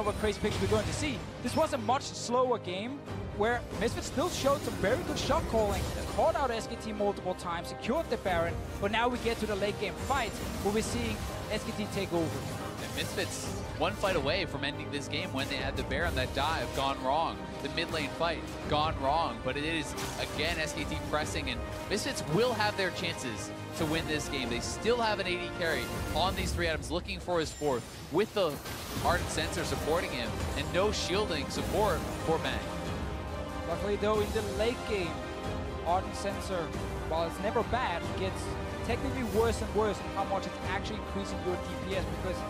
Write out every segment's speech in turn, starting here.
what crazy picks we're going to see. This was a much slower game where Misfits still showed some very good shot calling, caught out SKT multiple times, secured the Baron, but now we get to the late game fight where we're seeing SKT take over. And Misfits one fight away from ending this game when they had the Baron. That dive gone wrong. The mid lane fight gone wrong, but it is again SKT pressing, and Misfits will have their chances to win this game. They still have an AD carry on these 3 items looking for his 4th with the Ardent Sensor supporting him and no shielding support for Bang. Luckily though, in the late game, Ardent Sensor, while it's never bad, gets technically worse and worse in how much it's actually increasing your DPS, because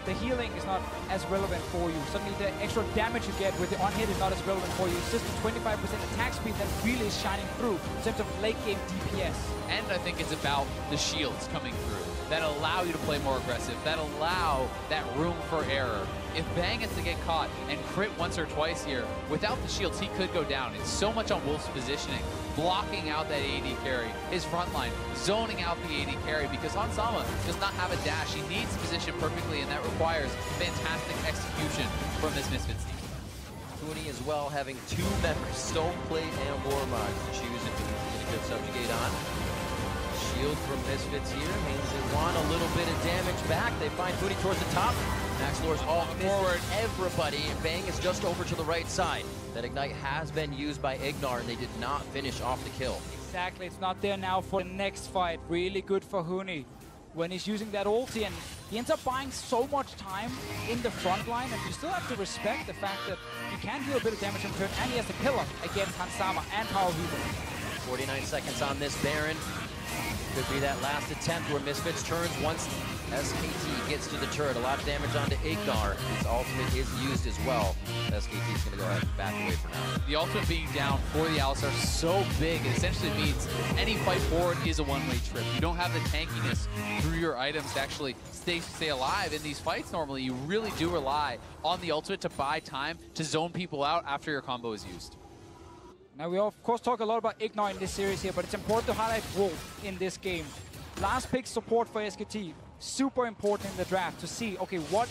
the healing is not as relevant for you. Suddenly the extra damage you get with the on-hit is not as relevant for you. It's just the 25% attack speed that really is shining through in terms of late game DPS. And I think it's about the shields coming through that allow you to play more aggressive, that allow that room for error. If Bang is to get caught and crit once or twice here, without the shields, he could go down. It's so much on Wolf's positioning, blocking out that AD carry, his front line, zoning out the AD carry, because Hansama does not have a dash. He needs to position perfectly, and that requires fantastic execution from this Misfits team. Huni as well, having 2 members, Stoneplate and Warmog, to choose if he can get a good subjugate on. Shield from Misfits here means they want a little bit of damage back. They find Huni towards the top. Max Lore's all forward, everybody. Bang is just over to the right side. That Ignite has been used by Ignar, and they did not finish off the kill. Exactly, it's not there now for the next fight. Really good for Huni when he's using that ulti, and he ends up buying so much time in the front line, and you still have to respect the fact that you can deal a bit of damage in turn, and he has the pillar against Hansama and Power Weaver. 49 seconds on this Baron. Could be that last attempt where Misfits turns once SKT gets to the turret. A lot of damage onto Ignar. His ultimate is used as well. SKT is going to go ahead and back away for now. The ultimate being down for the Alistar is so big, it essentially means any fight forward is a one-way trip. You don't have the tankiness through your items to actually stay alive in these fights normally. You really do rely on the ultimate to buy time to zone people out after your combo is used. Now we of course talk a lot about Ignar in this series here, but it's important to highlight Wolf in this game. Last pick support for SKT, super important in the draft to see, okay, what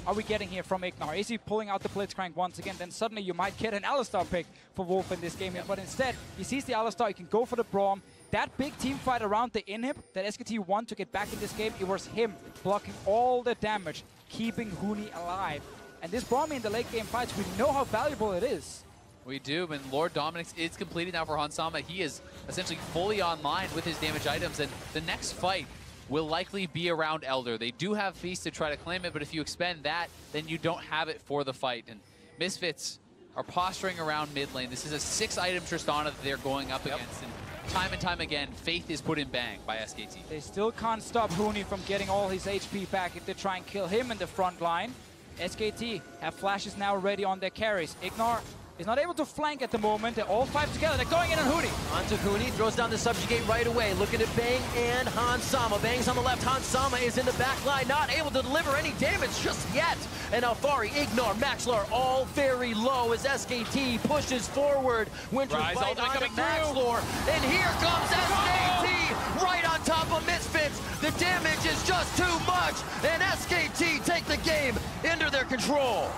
are we getting here from Ignar? Is he pulling out the Blitzcrank once again? Then suddenly you might get an Alistar pick for Wolf in this game, but instead he sees the Alistar, he can go for the Braum. That big team fight around the inhib that SKT won to get back in this game, it was him blocking all the damage, keeping Huni alive. And this Braum in the late game fights, we know how valuable it is. We do, and Lord Dominic's is completed now for Hansama. He is essentially fully online with his damage items, and the next fight will likely be around Elder. They do have Feast to try to claim it, but if you expend that, then you don't have it for the fight. And Misfits are posturing around mid lane. This is a 6-item Tristana that they're going up against, and time again, faith is put in Bang by SKT. They still can't stop Huni from getting all his HP back if they try and kill him in the front line. SKT have flashes now ready on their carries. Ignar is not able to flank at the moment. They're all 5 together. They're going in on Huni. Onto Huni, throws down the subjugate right away. Looking at Bang and Hansama. Bang's on the left. Hansama is in the back line, not able to deliver any damage just yet. And Alfari, Ignar, Maxlar, all very low as SKT pushes forward. Winter's Bite onto Maxlar. And here comes SKT right on top of Misfits. The damage is just too much. And SKT take the game into their control.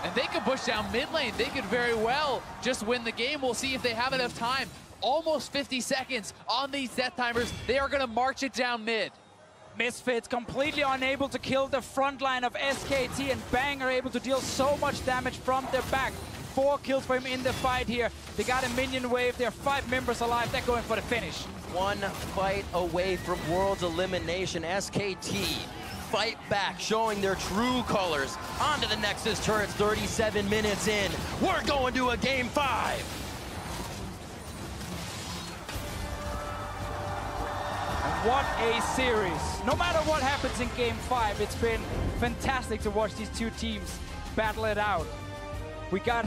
And they could push down mid lane. They could very well just win the game. We'll see if they have enough time. Almost 50 seconds on these death timers. They are going to march it down mid. Misfits completely unable to kill the front line of SKT, and Bang are able to deal so much damage from their back. 4 kills for him in the fight here. They got a minion wave. There are 5 members alive. They're going for the finish. 1 fight away from World's elimination. SKT fight back, showing their true colors. Onto the Nexus turrets, 37 minutes in. We're going to a game 5. And what a series. No matter what happens in game 5, it's been fantastic to watch these two teams battle it out. We got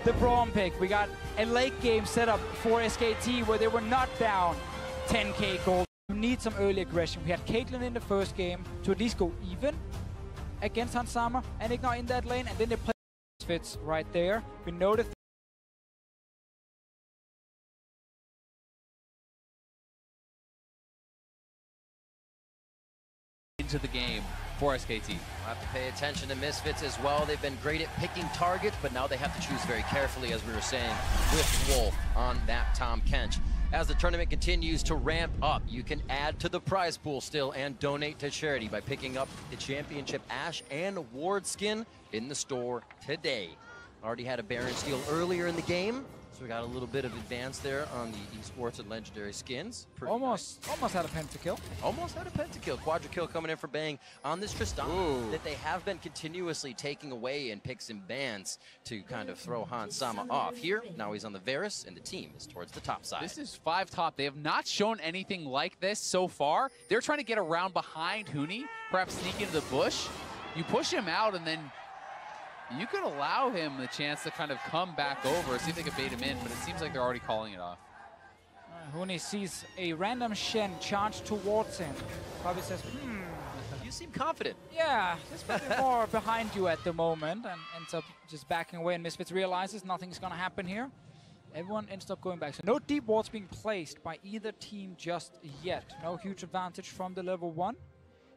the Braum pick. We got a late game setup for SKT where they were not down 10k gold. You need some early aggression. We had Caitlyn in the first game to at least go even against Hansama and Ignar in that lane, and then they play Misfits right there. We know that into the game. for SKT. We'll have to pay attention to Misfits as well. They've been great at picking targets, but now they have to choose very carefully, as we were saying, with Wolf on that Tom Kench. As the tournament continues to ramp up, you can add to the prize pool still and donate to charity by picking up the Championship Ash and Ward skin in the store today. Already had a Baron steal earlier in the game, so we got a little bit of advance there on the esports and legendary skins. Almost had a pentakill. Almost had a pentakill. Quadra kill coming in for Bang on this Tristan that they have been continuously taking away in picks and bans to kind of throw Hans Sama off. Here, now he's on the Varus, and the team is towards the top side. This is 5 top. They have not shown anything like this so far. They're trying to get around behind Huni, perhaps sneak into the bush. You push him out, and then you could allow him the chance to kind of come back over, see if they can bait him in, but it seems like they're already calling it off. Huni sees a random Shen charge towards him. Probably says, You seem confident. yeah, there's probably more behind you at the moment, and ends up just backing away, and Misfits realizes nothing's going to happen here. Everyone ends up going back. So no deep wards being placed by either team just yet. No huge advantage from the level 1.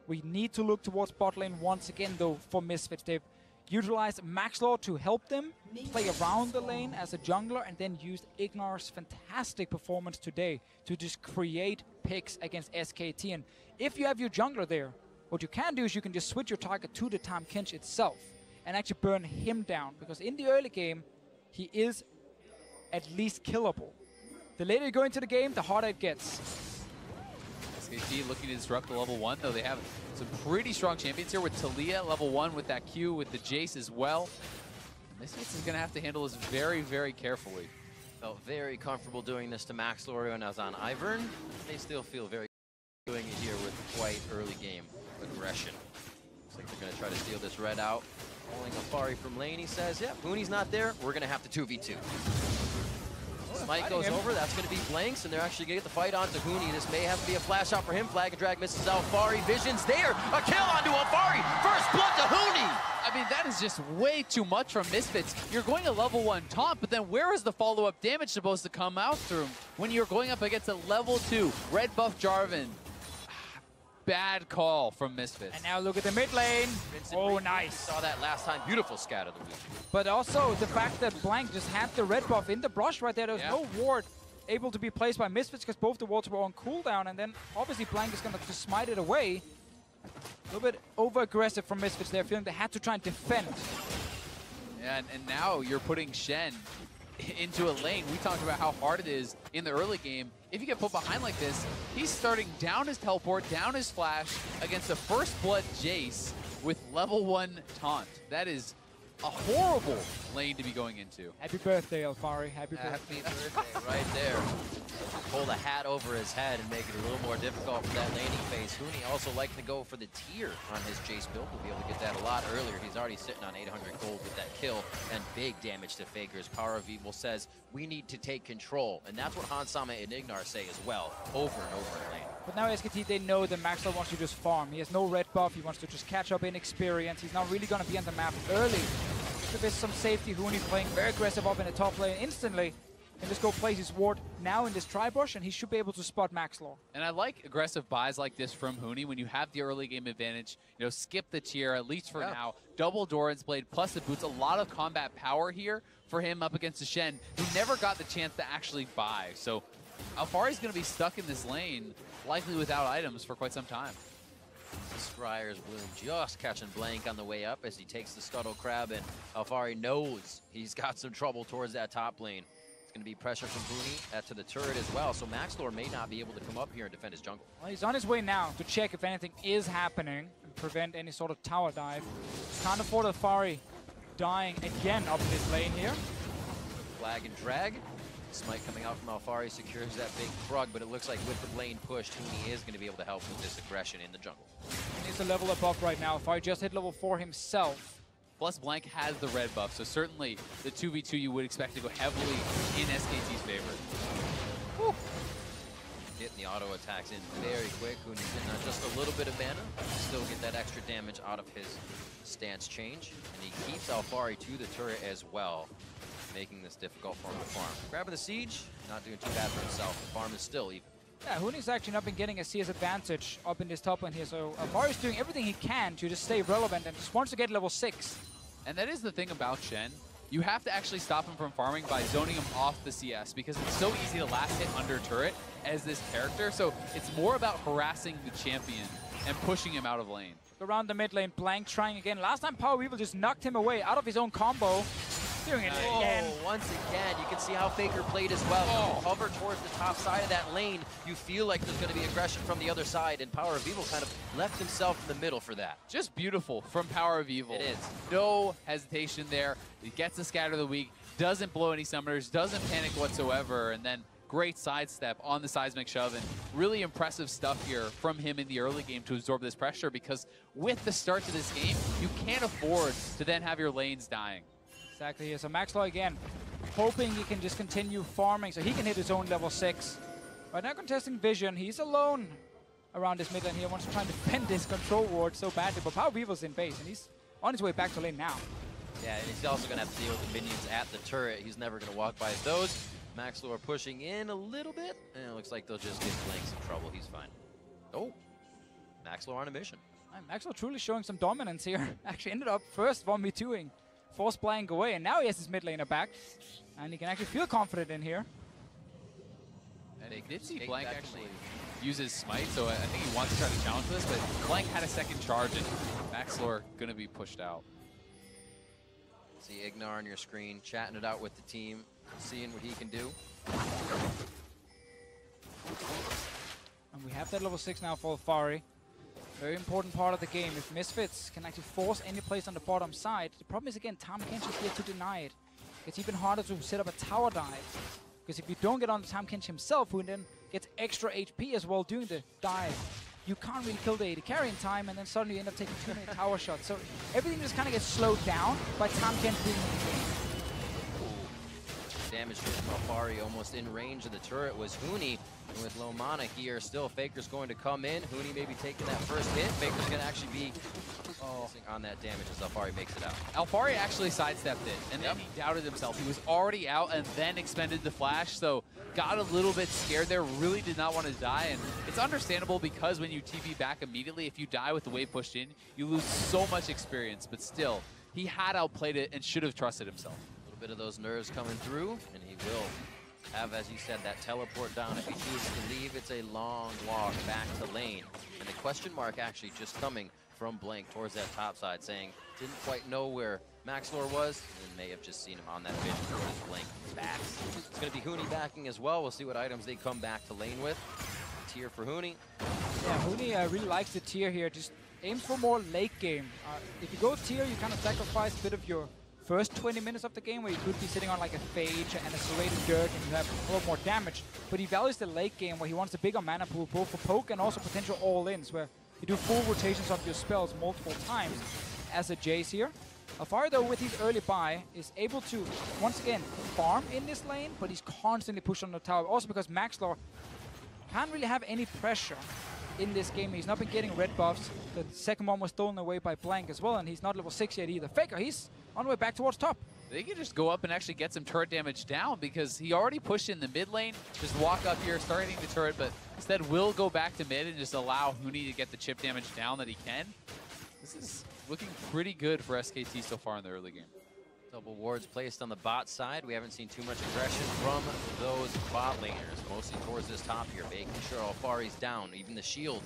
We need to look towards bot lane once again, though, for Misfits. They've utilized Maxlaw to help them play around the lane as a jungler, and then used Ignor's fantastic performance today to just create picks against SKT. And if you have your jungler there, what you can do is you can just switch your target to the Tahm Kench itself and actually burn him down, because in the early game, he is at least killable. The later you go into the game, the harder it gets. SKT looking to disrupt the level 1, though they have some pretty strong champions here with Talia level 1 with that Q, with the Jace as well. Misfits is going to have to handle this very, very carefully. Felt very comfortable doing this to Max Lord when I was on Ivern. They still feel very doing it here with quite early game aggression. Looks like they're going to try to steal this red out. Pulling Afari from lane, he says, yeah, Booney's not there. We're going to have to 2v2. Smite goes over, that's going to be Blanks, and they're actually going to get the fight onto Huni. This may have to be a flash shot for him. Flag and drag misses Alfari. Vision's there. A kill onto Alfari. First blood to Huni. I mean, that is just way too much from Misfits. You're going to level 1 taunt, but then where is the follow-up damage supposed to come out through when you're going up against a level 2 red buff Jarvan? Bad call from Misfits. And now look at the mid lane. Oh, nice. Saw that last time. Beautiful scat of the week. But also the fact that Blank just had the red buff in the brush right there. There was no ward able to be placed by Misfits because both the wards were on cooldown. And then obviously Blank is going to just smite it away. A little bit over-aggressive from Misfits there, feeling they had to try and defend. Yeah, and now you're putting Shen into a lane. We talked about how hard it is in the early game. If you get put behind like this, he's starting down his teleport, down his flash against a first blood Jace with level 1 taunt. That is a horrible lane to be going into. Happy birthday, Alfari. Happy birthday. Happy birthday right there. Pull the hat over his head and make it a little more difficult for that laning phase. Huni also likes to go for the tier on his Jace build. We'll be able to get that a lot earlier. He's already sitting on 800 gold with that kill and big damage to Fakers. Karavival says, we need to take control. And that's what Hans Sama and Ignar say as well, over and over in lane. But now SKT, they know that Maxwell wants to just farm. He has no red buff. He wants to just catch up in experience. He's not really going to be on the map early. So there's some safety. Huni playing very aggressive up in the top lane instantly. And just go place his ward now in this tri-brush, and he should be able to spot Maxlaw. And I like aggressive buys like this from Huni when you have the early game advantage. You know, skip the tier, at least for now. Double Doran's Blade plus the boots. A lot of combat power here for him up against the Shen, who never got the chance to actually buy. So Alfari's going to be stuck in this lane, likely without items for quite some time. Scryer's Bloom just catching Blank on the way up as he takes the Scuttle Crab, and Alfari knows he's got some trouble towards that top lane. It's going to be pressure from Booney to the turret as well, so Maxlor may not be able to come up here and defend his jungle. Well, he's on his way now to check if anything is happening and prevent any sort of tower dive. Can't afford Alfari dying again up in this lane here. Flag and drag. Smite coming out from Alfari secures that big frog, but it looks like with the lane pushed, Huni is going to be able to help with this aggression in the jungle. He needs to level up right now. Alfari just hit level 4 himself. Plus, Blank has the red buff, so certainly the 2v2 you would expect to go heavily in SKT's favor. Whew. Getting the auto attacks in very quick. Huni's sitting on just a little bit of mana. Still get that extra damage out of his stance change. And he keeps Alfari to the turret as well, making this difficult for him to farm. Grabbing the siege, not doing too bad for himself. The farm is still even. Yeah, Huni's actually not been getting a CS advantage up in this top lane here, so Alfari's doing everything he can to just stay relevant and just wants to get level 6. And that is the thing about Shen. You have to actually stop him from farming by zoning him off the CS because it's so easy to last hit under turret as this character. So it's more about harassing the champion and pushing him out of lane. Around the mid lane, Blank trying again. Last time Power Weevil just knocked him away out of his own combo. Doing it again. Once again, you can see how Faker played as well. You hover towards the top side of that lane, you feel like there's going to be aggression from the other side, and Power of Evil kind of left himself in the middle for that. Just beautiful from Power of Evil. It is. No hesitation there. He gets the scatter of the week, doesn't blow any summoners, doesn't panic whatsoever, and then great sidestep on the seismic shove, and really impressive stuff here from him in the early game to absorb this pressure, because with the start to this game, you can't afford to then have your lanes dying. Exactly here. So Maxlaw again, hoping he can just continue farming so he can hit his own level 6. Right now contesting Vision. He's alone around this mid lane here. Wants to try and defend this control ward so badly, but Power Weevil's in base, and he's on his way back to lane now. Yeah, and he's also going to have to deal with the minions at the turret. He's never going to walk by those. Maxlaw pushing in a little bit, and it looks like they'll just give Blank some trouble. He's fine. Oh, Maxlaw on a mission. Maxlaw truly showing some dominance here. Actually ended up first 1v2ing. Forced Blank away, and now he has his mid laner back. And he can actually feel confident in here. And they did see Blank actually use his smite, so I think he wants to try to challenge this, but Blank had a second charge, and Maxlaw going to be pushed out. See Ignar on your screen, chatting it out with the team, seeing what he can do. And we have that level 6 now for Alfari. Very important part of the game. If Misfits can actually force any place on the bottom side, the problem is again, Tahm Kench is here to deny it. It's even harder to set up a tower dive. Because if you don't get on the Tahm Kench himself, who then gets extra HP as well doing the dive, you can't really kill the AD carry in time, and then suddenly you end up taking too many tower shots. So everything just kind of gets slowed down by Tahm Kench being in the game. Damage from Alfari almost in range of the turret was Huni. And with low mana here, still Faker's going to come in. Huni maybe taking that first hit. Faker's going to actually be missing on that damage as Alfari makes it out. Alfari actually sidestepped it, and then he doubted himself. He was already out and then expended the flash, so got a little bit scared there, really did not want to die, and it's understandable because when you TP back immediately, if you die with the wave pushed in, you lose so much experience, but still, he had outplayed it and should have trusted himself. A little bit of those nerves coming through, and he will have, as you said, that teleport down. If he chooses to leave, it's a long walk back to lane. And the question mark actually just coming from Blank towards that top side, saying didn't quite know where Maxlaw was, and may have just seen him on that vision towards Blank back. It's going to be Huni backing as well. We'll see what items they come back to lane with. Tier for Huni. Yeah, Huni really likes the tier here. Just aims for more late game. If you go tier, you kind of sacrifice a bit of your first 20 minutes of the game where you could be sitting on like a Phage and a Serrated Dirk and you have a lot more damage. But he values the late game where he wants a bigger mana pool, both for poke and also potential all-ins, where you do full rotations of your spells multiple times as a Jace here. Alfari, though, with his early buy, is able to, once again, farm in this lane, but he's constantly pushed on the tower. Also because Maxlaw can't really have any pressure in this game. He's not been getting red buffs. The second one was stolen away by Blank as well, and he's not level 6 yet either. Faker, he's on the way back towards top. They can just go up and actually get some turret damage down because he already pushed in the mid lane, just walk up here, start hitting the turret, but instead will go back to mid and just allow Huni to get the chip damage down that he can. This is looking pretty good for SKT so far in the early game. Double wards placed on the bot side. We haven't seen too much aggression from those bot laners, mostly towards this top here, making sure Alfari's down, even the shield.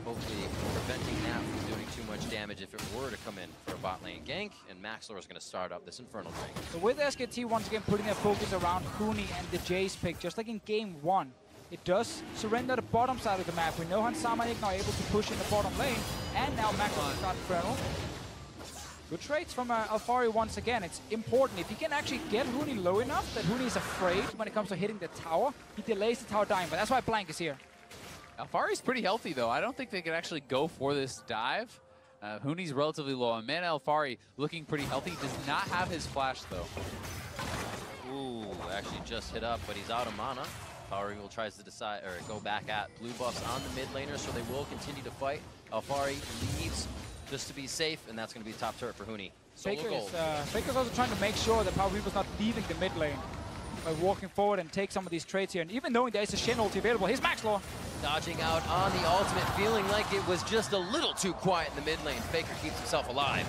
Hopefully preventing that from doing too much damage if it were to come in for a bot lane gank, and Maxlaw is going to start up this Infernal Drink. So with SKT once again putting their focus around Huni and the Jace pick, just like in game 1, it does surrender the bottom side of the map. We know Hansama and Ignar are able to push in the bottom lane, and now Maxlaw start Infernal. Good trades from Alfari once again. It's important. If he can actually get Huni low enough that Huni is afraid when it comes to hitting the tower, he delays the tower dying, but that's why Blank is here. Alfari's pretty healthy, though. I don't think they can actually go for this dive. Huni's relatively low, and Mana Alfari looking pretty healthy. Does not have his flash, though. Ooh, actually just hit up, but he's out of mana. Alfari will tries to decide or go back at blue buffs on the mid laner, so they will continue to fight. Alfari leaves just to be safe, and that's going to be top turret for Huni. Faker's also trying to make sure that Power Weevil's not leaving the mid lane. by walking forward and take some of these trades here. And even knowing there is a Shen ulti available, here's Maxlor. Dodging out on the ultimate, feeling like it was just a little too quiet in the mid lane. Faker keeps himself alive.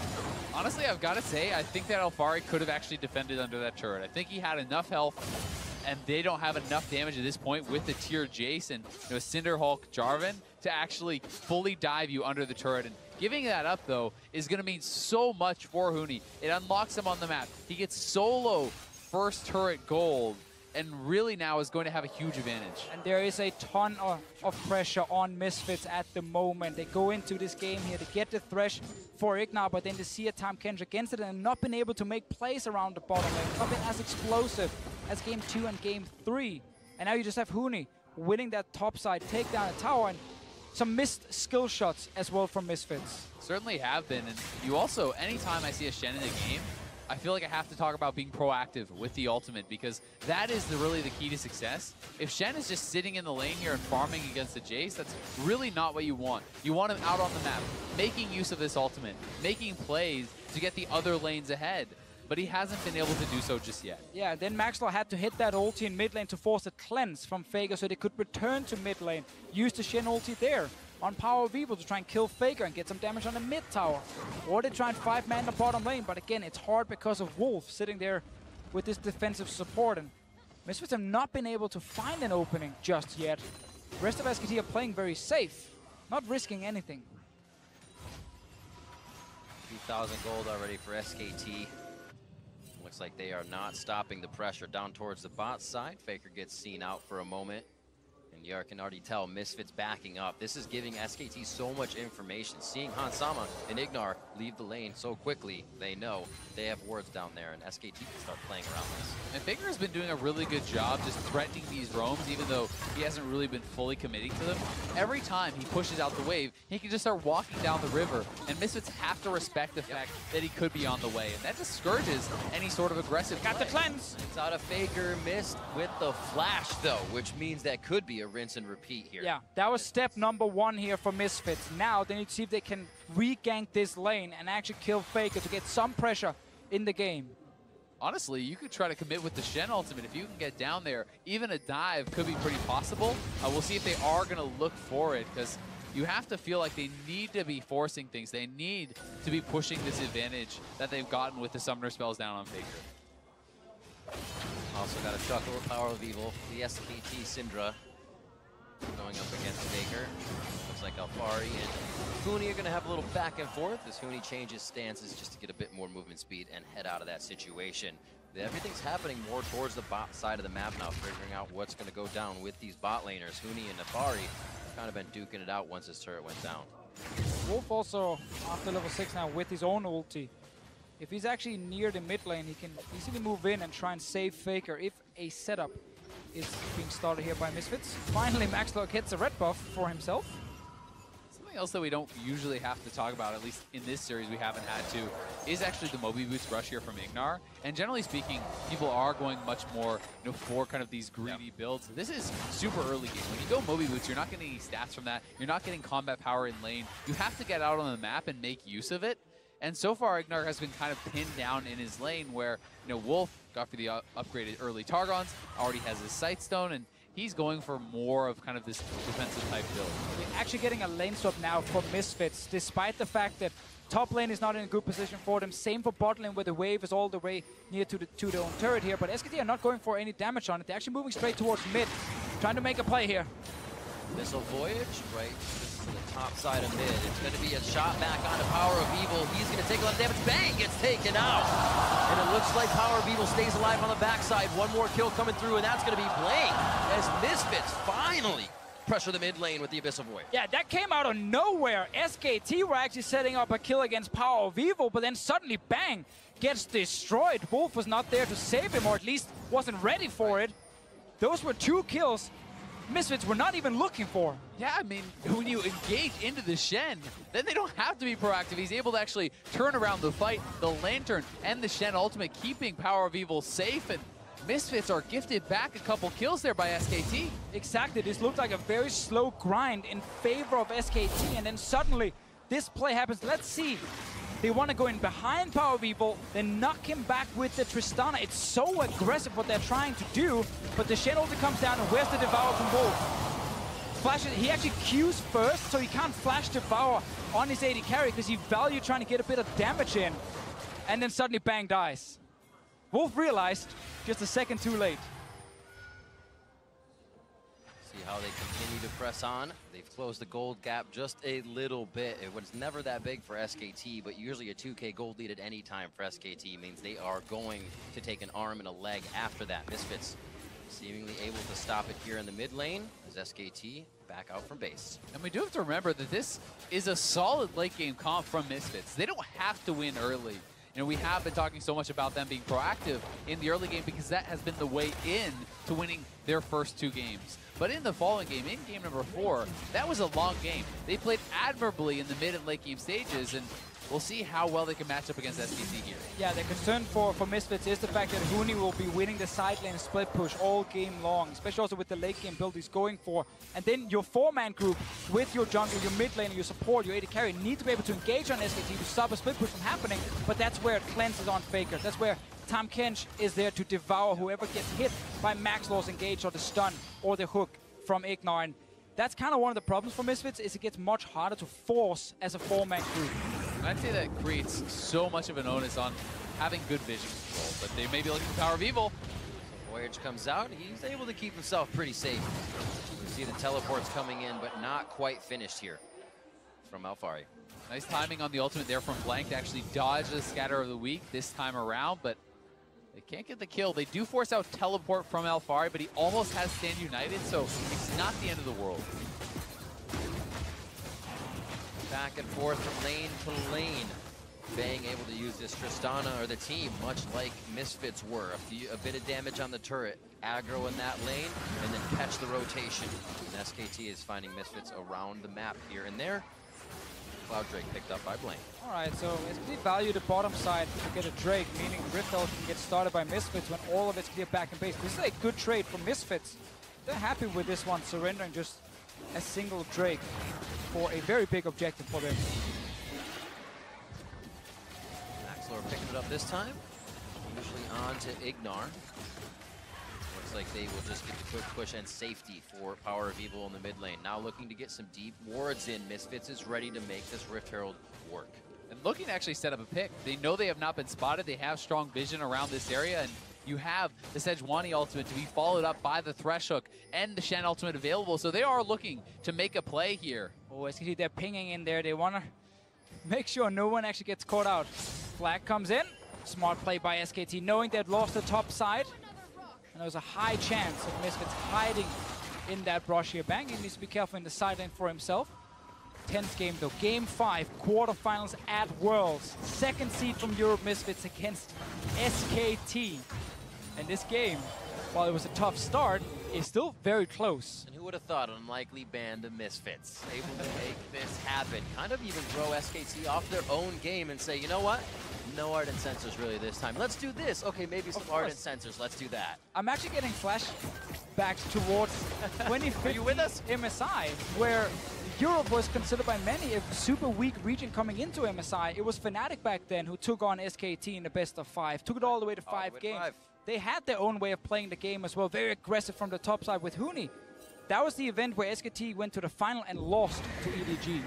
Honestly, I've got to say, I think that Alfari could have actually defended under that turret. I think he had enough health, and they don't have enough damage at this point with the tier Jace and Cinderhulk Jarvan to actually fully dive you under the turret. And giving that up, though, is going to mean so much for Huni. It unlocks him on the map. He gets solo first turret gold, and really now is going to have a huge advantage. And there is a ton of pressure on Misfits at the moment. They go into this game here to get the Thresh for Ignar, but then to see a Tahm Kench against it and not been able to make plays around the bottom lane. Not been as explosive as Game 2 and Game 3. And now you just have Huni winning that top side, take down a tower, and some missed skill shots as well from Misfits. Certainly have been, and you also, anytime I see a Shen in the game, I feel like I have to talk about being proactive with the ultimate, because that is really the key to success. If Shen is just sitting in the lane here and farming against the Jace, that's really not what you want. You want him out on the map, making use of this ultimate, making plays to get the other lanes ahead. But he hasn't been able to do so just yet. Yeah, then Maxlor had to hit that ulti in mid lane to force a cleanse from Faker so they could return to mid lane. Use the Shen ulti there on Power of Evil to try and kill Faker and get some damage on the mid tower. Or they try and 5-man the bottom lane, but again, it's hard because of Wolf sitting there with this defensive support. And Misfits have not been able to find an opening just yet. The rest of SKT are playing very safe, not risking anything. 2,000 gold already for SKT. Looks like they are not stopping the pressure down towards the bot side. Faker gets seen out for a moment. And Yar can already tell Misfits backing up. This is giving SKT so much information. Seeing Hansama and Ignar leave the lane so quickly, they know they have wards down there, and SKT can start playing around this. And Faker has been doing a really good job just threatening these roams, even though he hasn't really been fully committing to them. Every time he pushes out the wave, he can just start walking down the river, and Misfits have to respect the fact that he could be on the way, and that discourages any sort of aggressive Got play. the cleanse! It's out of Faker, missed with the flash though, which means that could be a rinse and repeat here. Yeah, that was step number 1 here for Misfits. Now they need to see if they can re-gank this lane and actually kill Faker to get some pressure in the game. Honestly, you could try to commit with the Shen ultimate. If you can get down there, even a dive could be pretty possible. We'll see if they are going to look for it, because you have to feel like they need to be forcing things. They need to be pushing this advantage that they've gotten with the summoner spells down on Faker. Also got a chuckle with Power of Evil. The SKT Syndra going up against Faker. Looks like Alfari and Huni are going to have a little back and forth as Huni changes stances just to get a bit more movement speed and head out of that situation. Everything's happening more towards the bot side of the map now, figuring out what's going to go down with these bot laners. Huni and Alfari have kind of been duking it out once his turret went down. Wolf also, after level 6 now, with his own ulti. If he's actually near the mid lane, he can easily move in and try and save Faker if a setup is being started here by Misfits. Finally, Maxlor gets a red buff for himself. Something else that we don't usually have to talk about, at least in this series we haven't had to, is actually the Moby Boots rush here from Ignar. And generally speaking, people are going much more for kind of these greedy builds. This is super early game. When you go Moby Boots, you're not getting any stats from that. You're not getting combat power in lane. You have to get out on the map and make use of it. And so far, Ignar has been kind of pinned down in his lane where, Wolf got for the upgraded early Targons, already has his Sightstone, and he's going for more of kind of this defensive type build. We're actually getting a lane swap now for Misfits, despite the fact that top lane is not in a good position for them. Same for bot lane, where the wave is all the way near to the own turret here. But SKT are not going for any damage on it. They're actually moving straight towards mid, trying to make a play here. Missile Voyage, right to the top side of mid. It's going to be a shot back onto Power of Evil. He's going to take a lot of damage. Bang! Gets taken out. And it looks like Power of Evil stays alive on the backside. One more kill coming through, and that's going to be Blaine as Misfits finally pressure the mid lane with the Abyssal Void. Yeah, that came out of nowhere. SKT were actually setting up a kill against Power of Evil, but then suddenly, bang, gets destroyed. Wolf was not there to save him, or at least wasn't ready for it. Those were 2 kills Misfits were not even looking for. Yeah, I mean, when you engage into the Shen, then they don't have to be proactive. He's able to actually turn around the fight, the Lantern, and the Shen ultimate, keeping Power of Evil safe, and Misfits are gifted back a couple kills there by SKT. Exactly, this looked like a very slow grind in favor of SKT, and then suddenly this play happens. Let's see They want to go in behind Power of Evil, then knock him back with the Tristana. It's so aggressive what they're trying to do, but the Shen ulti comes down, and where's the Devour from Wolf? Flashes, he actually Qs first, so he can't flash Devour on his AD carry because he value trying to get a bit of damage in. And then suddenly Bang dies. Wolf realized just a second too late. See how they continue to press on. They've closed the gold gap just a little bit. It was never that big for SKT, but usually a 2K gold lead at any time for SKT means they are going to take an arm and a leg after that. Misfits seemingly able to stop it here in the mid lane as SKT back out from base. And we do have to remember that this is a solid late game comp from Misfits. They don't have to win early. You know, we have been talking so much about them being proactive in the early game because that has been the way in to winning their first 2 games. But in the following game, in game number 4, that was a long game. They played admirably in the mid and late game stages, and we'll see how well they can match up against SKT here. Yeah, the concern for Misfits is the fact that Huni will be winning the side lane split push all game long, especially also with the late game build he's going for. And then your 4-man group with your jungle, your mid lane, your support, your AD carry need to be able to engage on SKT to stop a split push from happening, but that's where Cleanse is on Faker. That's where Tahm Kench is there to devour whoever gets hit by Max Law's engage or the stun or the hook from Ignar. And that's kind of one of the problems for Misfits, is it gets much harder to force as a 4-man group. I'd say that creates so much of an onus on having good vision control, but they may be looking for Power of Evil. So Voyage comes out, he's able to keep himself pretty safe. You see the teleports coming in, but not quite finished here from Alphari. Nice timing on the ultimate there from Blank to actually dodge the scatter of the week this time around, but they can't get the kill. They do force out teleport from Alphari, but he almost has Stand United, so it's not the end of the world. Back and forth from lane to lane. Bang able to use this Tristana, or the team, much like Misfits were. A bit of damage on the turret, aggro in that lane, and then catch the rotation. And SKT is finding Misfits around the map here and there. Cloud Drake picked up by Blank. Alright, so SKT value the bottom side to get a Drake, meaning Rift Ult can get started by Misfits when all of it's clear back in base. This is a good trade for Misfits. They're happy with this one, surrendering just a single Drake for a very big objective for them. Maxlor picking it up this time. Usually on to Ignar. Looks like they will just get the quick push and safety for Power of Evil in the mid lane. Now looking to get some deep wards in. Misfits is ready to make this Rift Herald work. And looking to actually set up a pick. They know they have not been spotted. They have strong vision around this area, and you have the Sejuani ultimate to be followed up by the Thresh Hook and the Shen ultimate available. So they are looking to make a play here. Oh, SKT, they're pinging in there. They want to make sure no one actually gets caught out. Flag comes in. Smart play by SKT, knowing they'd lost the top side. And there was a high chance of Misfits hiding in that brush here. Bang, he needs to be careful in the side lane for himself. 10th game though, game 5, quarterfinals at Worlds. 2nd seed from Europe Misfits against SKT. And this game, while it was a tough start, is still very close. And who would have thought an unlikely band of Misfits able to make this happen? Kind of even throw SKT off their own game and say, you know what? No Ardent Sensors really this time. Let's do this. Okay, maybe some Ardent Sensors. Let's do that. I'm actually getting flashbacks towards 2015 Are you with us? MSI, where Europe was considered by many a super weak region coming into MSI. It was Fnatic back then who took on SKT in the best of 5, took it all the way to 5 games. They had their own way of playing the game as well, very aggressive from the top side with Huni. That was the event where SKT went to the final and lost to EDG.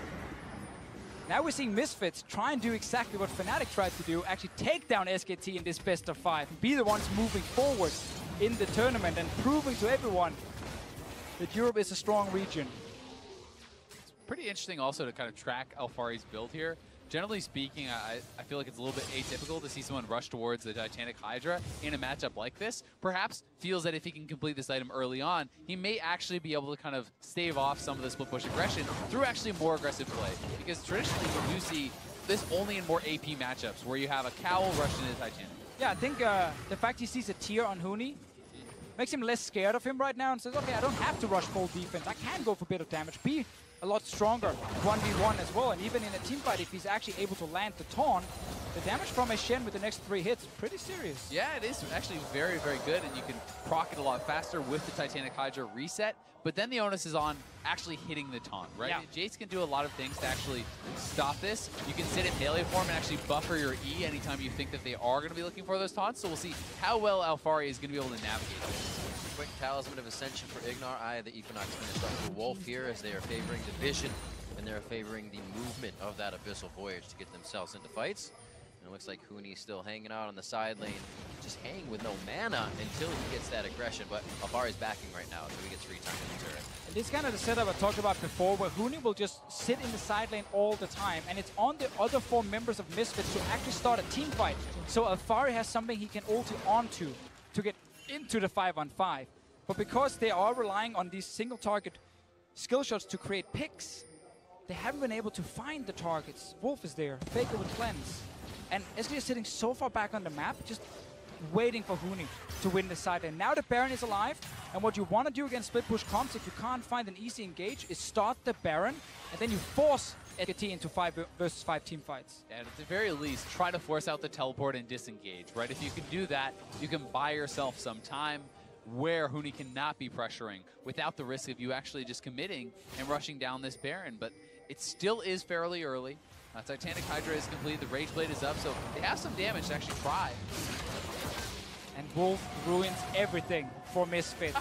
Now we're seeing Misfits try and do exactly what Fnatic tried to do, actually take down SKT in this best of 5, and be the ones moving forward in the tournament and proving to everyone that Europe is a strong region. It's pretty interesting also to kind of track Alphari's build here. Generally speaking, I feel like it's a little bit atypical to see someone rush towards the Titanic Hydra in a matchup like this. Perhaps feels that if he can complete this item early on, he may actually be able to kind of stave off some of the split push aggression through actually more aggressive play. Because traditionally you do see this only in more AP matchups where you have a Cowl rushing into Titanic. Yeah, I think the fact he sees a tier on Huni makes him less scared of him right now and says, okay, I don't have to rush full defense. I can go for a bit of damage, be a lot stronger 1v1 as well. And even in a team fight, if he's actually able to land the taunt, The damage from a Shen with the next 3 hits, pretty serious. Yeah, it is actually very, very good, and you can proc it a lot faster with the Titanic Hydra reset, but then the onus is on actually hitting the taunt, right? Yeah. Jace can do a lot of things to actually stop this. You can sit in melee form and actually buffer your E anytime you think that they are going to be looking for those taunts, so we'll see how well Alphari is going to be able to navigate this. Quick Talisman of Ascension for Ignar. Eye of the Equinox finished up for Wolf here as they are favoring the vision and they're favoring the movement of that Abyssal Voyage to get themselves into fights. And it looks like Huni's still hanging out on the side lane, just hanging with no mana until he gets that aggression. But Alphari's backing right now, so he gets free time in the turret. And this is kind of the setup I talked about before, where Huni will just sit in the side lane all the time, and it's on the other 4 members of Misfits to actually start a team fight. So Alphari has something he can ulti onto to get into the 5-on-5. But because they are relying on these single target skill shots to create picks, they haven't been able to find the targets. Wolf is there, Faker with Cleanse. And SKT is sitting so far back on the map, just waiting for Huni to win the side lane. Now the Baron is alive, and what you want to do against split push comps, if you can't find an easy engage, is start the Baron, and then you force SKT into 5 versus 5 team fights. And at the very least, try to force out the teleport and disengage, right? If you can do that, you can buy yourself some time where Huni cannot be pressuring without the risk of you actually just committing and rushing down this Baron. But it still is fairly early. Titanic Hydra is complete, the Rage Blade is up, so they have some damage to actually try. And Wolf ruins everything for Misfits.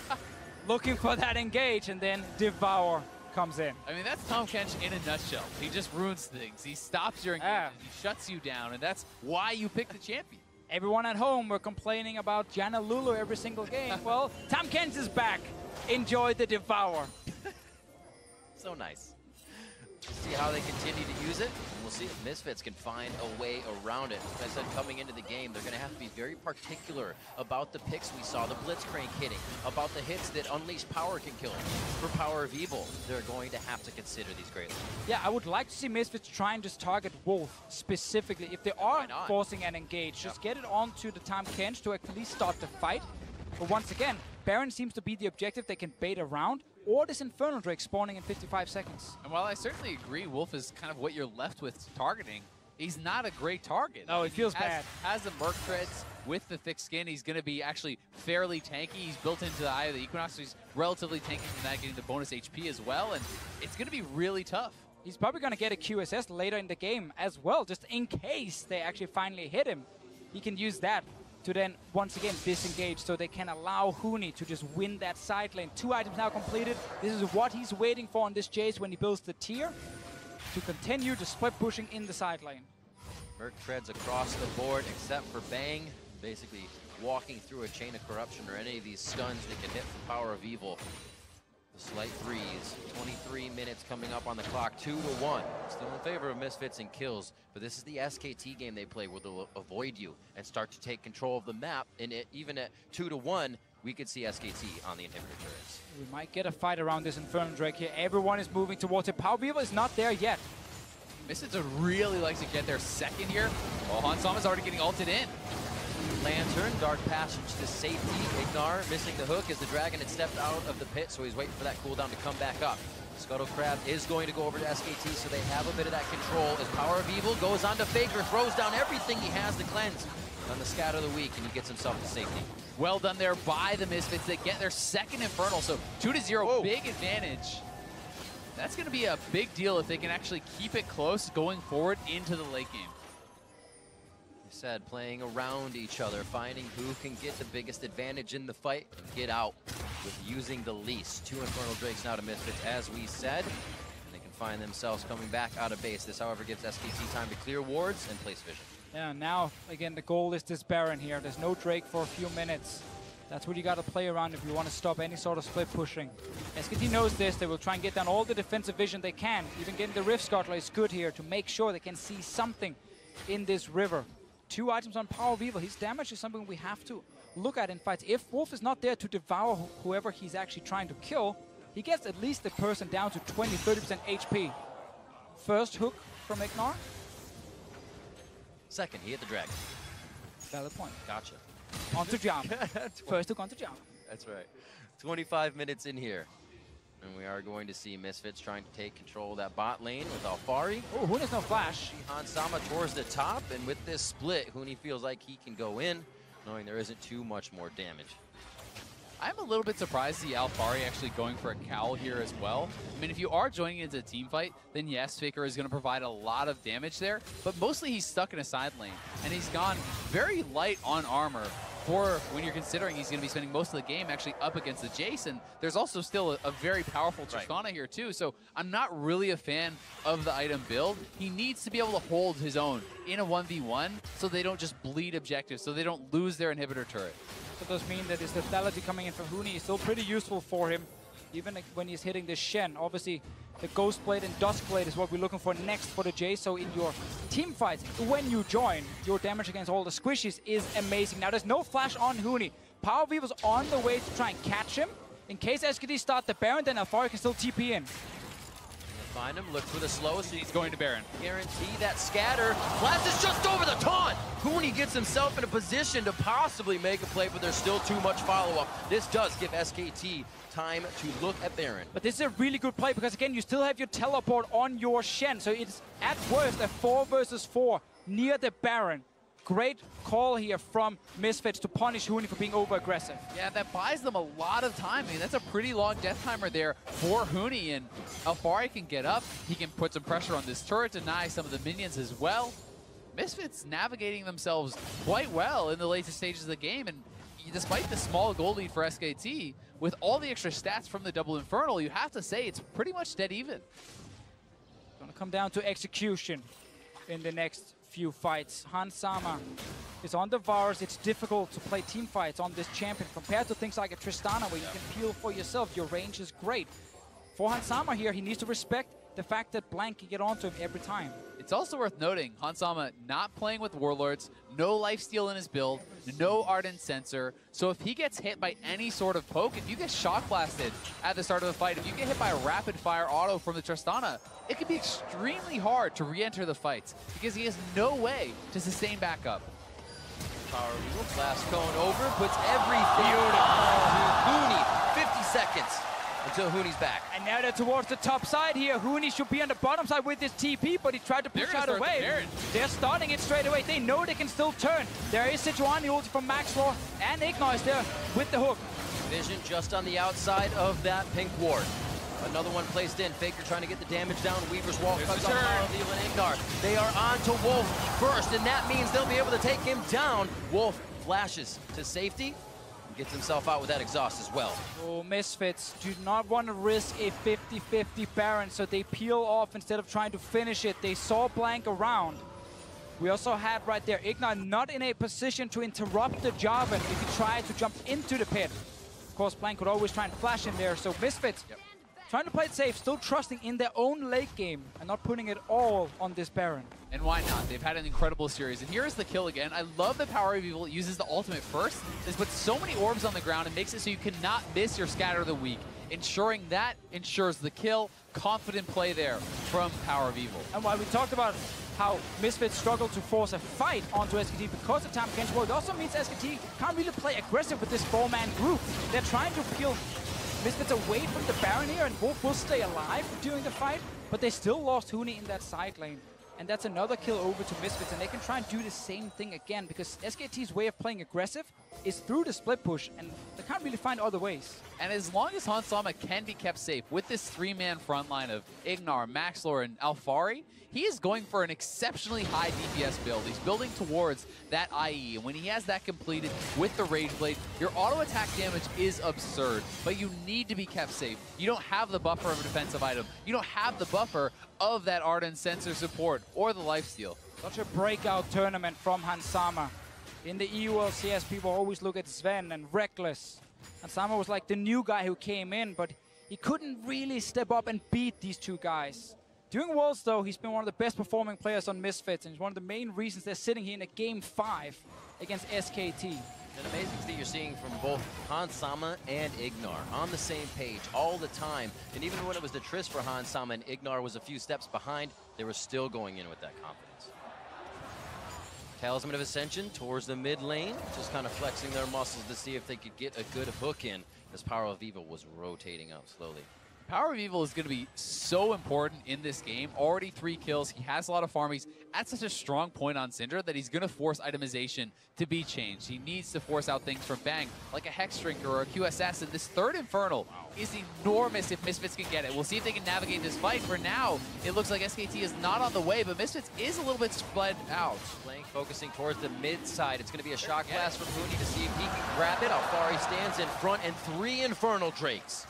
Looking for that engage, and then Devour comes in. I mean, that's Tahm Kench in a nutshell. He just ruins things. He stops your engagement, he shuts you down, and that's why you pick the champion. Everyone at home were complaining about Janna Lulu every single game. Well, Tahm Kench is back. Enjoy the Devour. So nice. See how they continue to use it, and we'll see if Misfits can find a way around it. As I said, coming into the game, they're going to have to be very particular about the picks we saw, the Blitzcrank hitting, about the hits that Unleashed Power can kill. For Power of Evil, they're going to have to consider these greatly. Yeah, I would like to see Misfits try and just target Wolf specifically. If they are forcing an engage, just get it onto the Tahm Kench to at least start the fight. But once again, Baron seems to be the objective they can bait around, or this Infernal Drake spawning in 55 seconds. And while I certainly agree Wolf is kind of what you're left with targeting, he's not a great target. No, it feels bad. Has the Merc Treads with the thick skin, he's going to be actually fairly tanky. He's built into the Eye of the Equinox, so he's relatively tanky from that, getting the bonus HP as well, and it's going to be really tough. He's probably going to get a QSS later in the game as well, just in case they actually finally hit him. He can use that to then, once again, disengage, so they can allow Huni to just win that side lane. 2 items now completed. This is what he's waiting for on this Jace when he builds the tier, to continue to split pushing in the side lane. Merc Treads across the board, except for Bang, basically walking through a chain of corruption or any of these stuns that can hit for Power of Evil. The slight freeze, 23 minutes coming up on the clock, 2-1. Still in favor of Misfits and kills, but this is the SKT game they play where they'll avoid you and start to take control of the map, and even at 2-1, we could see SKT on the inhibitor turrets. We might get a fight around this Infernal Drake here. Everyone is moving towards it. Power of Evil is not there yet. Misfits would really like to get their second here. Well, Hansama's already getting ulted in. Lantern, Dark Passage to safety. Ignar missing the hook as the Dragon had stepped out of the pit, so he's waiting for that cooldown to come back up. Scuttle Crab is going to go over to SKT, so they have a bit of that control as Power of Evil goes on to Faker, throws down everything he has to cleanse on the Scat of the Week, and he gets himself to safety. Well done there by the Misfits. They get their second Infernal, so 2-0, big advantage. That's going to be a big deal if they can actually keep it close going forward into the late game. Said, playing around each other, finding who can get the biggest advantage in the fight and get out with using the least. 2 Infernal Drakes now to Misfits, as we said, and they can find themselves coming back out of base. This, however, gives SKT time to clear wards and place vision. Yeah, now, again, the goal is this Baron here. There's no Drake for a few minutes. That's what you got to play around if you want to stop any sort of split pushing. SKT knows this. They will try and get down all the defensive vision they can. Even getting the Rift Scuttler is good here to make sure they can see something in this river. 2 items on Power of Evil. His damage is something we have to look at in fights. If Wolf is not there to devour whoever he's actually trying to kill, he gets at least the person down to 20-30% HP. First hook from Ignar. Second, he hit the Dragon. Valid point. Gotcha. Onto Jam. First hook onto Jam. That's right. 25 minutes in here. And we are going to see Misfits trying to take control of that bot lane with Alfari. Oh, Huni's no flash. Hansama towards the top, and with this split, Huni feels like he can go in, knowing there isn't too much more damage. I'm a little bit surprised to see Alfari actually going for a cowl here as well. I mean, if you are joining into a team fight, then yes, Faker is going to provide a lot of damage there, but mostly he's stuck in a side lane, and he's gone very light on armor for when you're considering he's going to be spending most of the game actually up against the Jason. There's also still a very powerful Tristana here too, so I'm not really a fan of the item build. He needs to be able to hold his own in a 1v1 so they don't just bleed objectives, so they don't lose their inhibitor turret. So does mean that his lethality coming in from Huni is still pretty useful for him, even when he's hitting this Shen. Obviously, the Ghost Blade and Dusk Blade is what we're looking for next for the Jay. So in your team fights, when you join, your damage against all the squishies is amazing. Now, there's no flash on Huni. Power of Evil's on the way to try and catch him. In case SKT start the Baron, then Alfari can still TP in. Find him, look for the slow, so He's going to Baron. guarantee that scatter. Blast is just over the taunt! Huni gets himself in a position to possibly make a play, but there's still too much follow-up. This does give SKT time to look at Baron. But this is a really good play because, again, you still have your teleport on your Shen. So it's, at worst, a 4 versus 4 near the Baron. Great call here from Misfits to punish Huni for being over-aggressive. Yeah, that buys them a lot of time. I mean, that's a pretty long death timer there for Huni, and Alfari can get up. He can put some pressure on this turret, deny some of the minions as well. Misfits navigating themselves quite well in the later stages of the game, and despite the small goal lead for SKT, with all the extra stats from the double Infernal, you have to say it's pretty much dead even. Gonna come down to execution in the next few fights. Hansama is on the Varus. It's difficult to play team fights on this champion compared to things like a Tristana where you can peel for yourself. Your range is great. For Hansama here, he needs to respect the fact that Blank can get onto him every time. It's also worth noting, Hansama not playing with Warlords, no lifesteal in his build, no Ardent Sensor, so if he gets hit by any sort of poke, if you get shock blasted at the start of the fight, if you get hit by a rapid fire auto from the Tristana, it can be extremely hard to re-enter the fights because he has no way to sustain back up. Power of Evil, blast cone over, puts everything on Huni. 50 seconds until Huni's back. And now they're towards the top side here. Huni should be on the bottom side with this TP, but he tried to push out away. They're starting it straight away. They know they can still turn. There is Sejuani ulti from Maxwell, and Ignor is there with the hook. Vision just on the outside of that pink ward. Another one placed in. Faker trying to get the damage down. Weaver's wall cuts on Power of Evil and Ignor. They are on to Wolf first, and that means they'll be able to take him down. Wolf flashes to safety. Gets himself out with that exhaust as well. Oh, Misfits do not want to risk a 50-50 Baron, so they peel off instead of trying to finish it. They saw Blank around. We also had right there Ignor not in a position to interrupt the Jarvan if he tried to jump into the pit. Of course, Blank could always try and flash in there, so Misfits trying to play it safe, still trusting in their own late game and not putting it all on this Baron. And why not? They've had an incredible series. And here's the kill again. I love the Power of Evil. It uses the ultimate first. This puts so many orbs on the ground and makes it so you cannot miss your scatter of the week. Ensuring that ensures the kill. Confident play there from Power of Evil. And while we talked about how Misfits struggle to force a fight onto SKT because of time against World, it also means SKT can't really play aggressive with this 4-man group. They're trying to peel Misfits away from the Baron here, and Wolf will stay alive during the fight, but they still lost Huni in that side lane. And that's another kill over to Misfits, and they can try and do the same thing again, because SKT's way of playing aggressive is through the split push, and they can't really find other ways. And as long as Hansama can be kept safe with this 3-man front line of Ignor, Maxlor, and Alfari, he is going for an exceptionally high DPS build. He's building towards that IE, and when he has that completed with the Rage Blade, your auto attack damage is absurd, but you need to be kept safe. You don't have the buffer of a defensive item. You don't have the buffer of that Ardent Sensor support or the lifesteal. Such a breakout tournament from Hansama. In the EU LCS, people always look at Sven and Reckless. Hansama was like the new guy who came in, but he couldn't really step up and beat these two guys. During Worlds, though, he's been one of the best performing players on Misfits, and he's one of the main reasons they're sitting here in a Game 5 against SKT. An amazing thing you're seeing from both Hansama and Ignor on the same page all the time. And even when it was the Triss for Hansama and Ignor was a few steps behind, they were still going in with that confidence. Talisman of Ascension towards the mid lane, just kind of flexing their muscles to see if they could get a good hook in as Power of Evil was rotating up slowly. Power of Evil is going to be so important in this game. Already 3 kills. He has a lot of farm. He's at such a strong point on Syndra that he's going to force itemization to be changed. He needs to force out things from Bang, like a Hex Drinker or a QSS. And this third Infernal is enormous if Misfits can get it. We'll see if they can navigate this fight. For now, it looks like SKT is not on the way, but Misfits is a little bit spread out. Playing, focusing towards the mid side. It's going to be a shock blast for Booney to see if he can grab it. Alfari stands in front, and 3 Infernal Drakes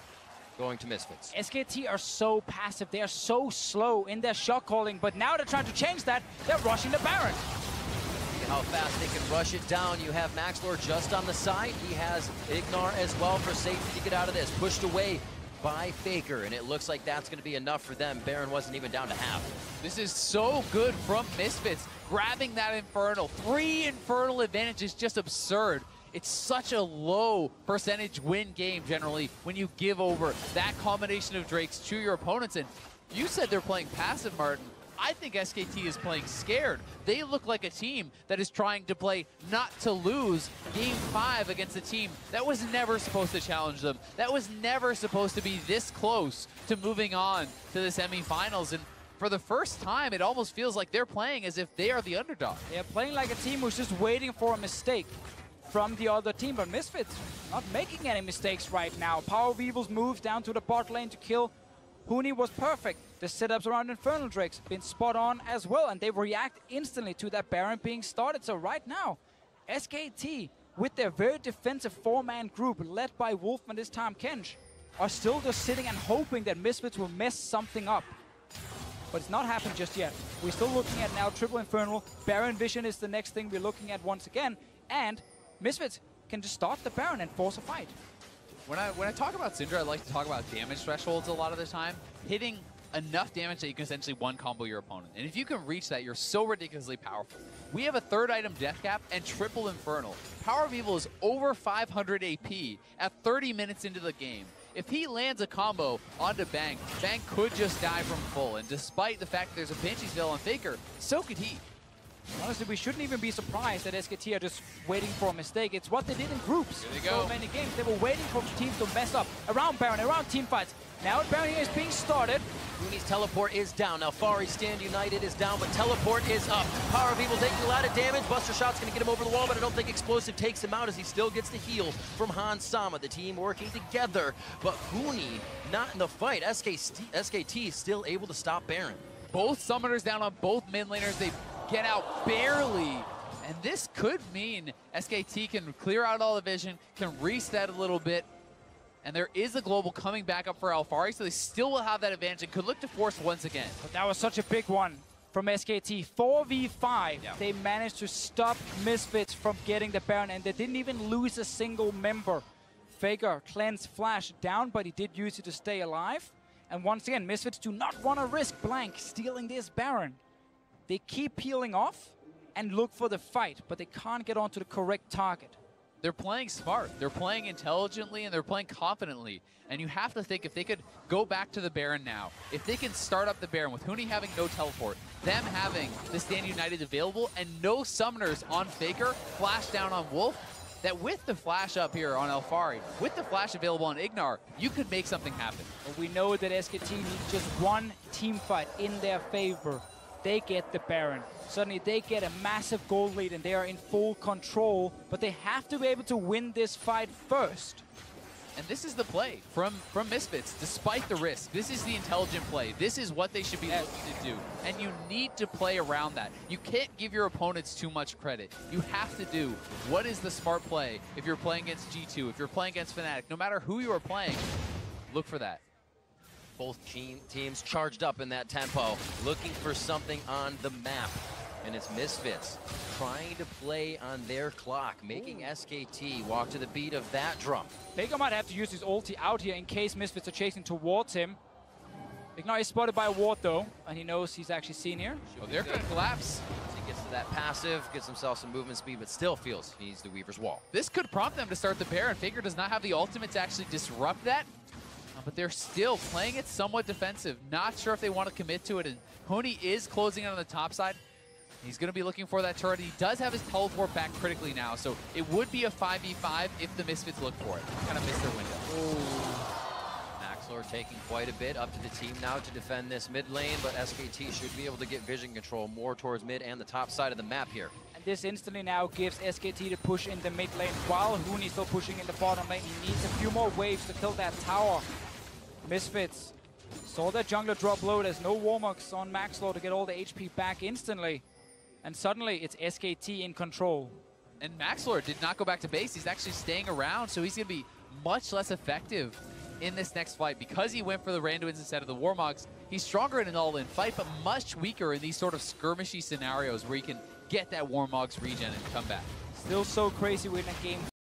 going to Misfits. SKT are so passive. They are so slow in their shot calling, but now they're trying to change that. They're rushing the Baron. See how fast they can rush it down. You have Maxlor just on the side. He has Ignar as well for safety to get out of this. Pushed away by Faker, and it looks like that's going to be enough for them. Baron wasn't even down to half. This is so good from Misfits. Grabbing that Infernal. 3 Infernal advantage is just absurd. It's such a low percentage win game generally when you give over that combination of Drakes to your opponents. And you said they're playing passive, Martin. I think SKT is playing scared. They look like a team that is trying to play not to lose Game 5 against a team that was never supposed to challenge them. That was never supposed to be this close to moving on to the semifinals. And for the first time, it almost feels like they're playing as if they are the underdog. They're playing like a team who's just waiting for a mistake from the other team, but Misfits not making any mistakes right now. Power of Evil's moves down to the bot lane to kill Huni was perfect. The setups around Infernal Drakes been spot on as well, and they react instantly to that Baron being started. So right now, SKT, with their very defensive 4-man group led by Wolfman, this time Kench, are still just sitting and hoping that Misfits will mess something up. But it's not happened just yet. We're still looking at now triple Infernal. Baron Vision is the next thing we're looking at once again, and Misfits can just start the Baron and force a fight. When I talk about Syndra, I like to talk about damage thresholds a lot of the time. Hitting enough damage that you can essentially one-combo your opponent. And if you can reach that, you're so ridiculously powerful. We have a 3rd item death cap and triple Infernal. Power of Evil is over 500 AP at 30 minutes into the game. If he lands a combo onto Bang, Bang could just die from full. And despite the fact that there's a Banshee spell on Faker, so could he. Honestly, we shouldn't even be surprised that SKT are just waiting for a mistake. It's what they did in groups. There they go. So many games. They were waiting for teams to mess up around Baron, around team fights. Now Baron here is being started. Rooney's teleport is down. Now Fari Stand United is down, but teleport is up. Power of Evil taking a lot of damage. Buster Shot's going to get him over the wall, but I don't think Explosive takes him out as he still gets the heal from Hans Sama. The team working together, but Rooney not in the fight. SKT still able to stop Baron. Both summoners down on both mid laners. They get out barely. And this could mean SKT can clear out all the vision, can reset a little bit. And there is a global coming back up for Alfari, so they still will have that advantage and could look to force once again. But that was such a big one from SKT. 4v5, yeah. They managed to stop Misfits from getting the Baron, and they didn't even lose a single member. Faker cleansed Flash down, but he did use it to stay alive. And once again, Misfits do not want to risk Blank stealing this Baron. They keep peeling off and look for the fight, but they can't get onto the correct target. They're playing smart, they're playing intelligently, and they're playing confidently. And you have to think if they could go back to the Baron now, if they can start up the Baron with Huni having no teleport, them having the Stand United available, and no summoners on Faker, flash down on Wolf, that with the flash up here on Alfari, with the flash available on Ignar, you could make something happen. But we know that SKT needs just one team fight in their favor. They get the Baron. Suddenly they get a massive goal lead and they are in full control, but they have to be able to win this fight first. And this is the play from Misfits, despite the risk. This is the intelligent play. This is what they should be looking to do. And you need to play around that. You can't give your opponents too much credit. You have to do what is the smart play if you're playing against G2, if you're playing against Fnatic. No matter who you are playing, look for that. Both teams charged up in that tempo, looking for something on the map. And it's Misfits trying to play on their clock, making SKT walk to the beat of that drum. Faker might have to use his ulti out here in case Misfits are chasing towards him. Ignar is spotted by a ward though, and he knows he's actually seen here. Oh, they're going to collapse. He gets to that passive, gets himself some movement speed, but still feels he needs the Weaver's Wall. This could prompt them to start the Baron. Faker does not have the ultimate to actually disrupt that. But they're still playing it somewhat defensive. Not sure if they want to commit to it. And Huni is closing in on the top side. He's going to be looking for that turret. He does have his teleport back critically now. So it would be a 5v5 if the Misfits look for it. Kind of missed their window. Maxlor taking quite a bit up to the team now to defend this mid lane, but SKT should be able to get vision control more towards mid and the top side of the map here. And this instantly now gives SKT the push in the mid lane while Huni still pushing in the bottom lane. He needs a few more waves to kill that tower. Misfits saw that jungler drop low. There's no Warmucks on Maxlor to get all the HP back instantly. And suddenly it's SKT in control. And Maxlor did not go back to base. He's actually staying around, so he's going to be much less effective in this next fight. Because he went for the Randuins instead of the Warmogs, he's stronger in an all-in fight, but much weaker in these sort of skirmishy scenarios where he can get that Warmogs regen and come back. Still so crazy winning a game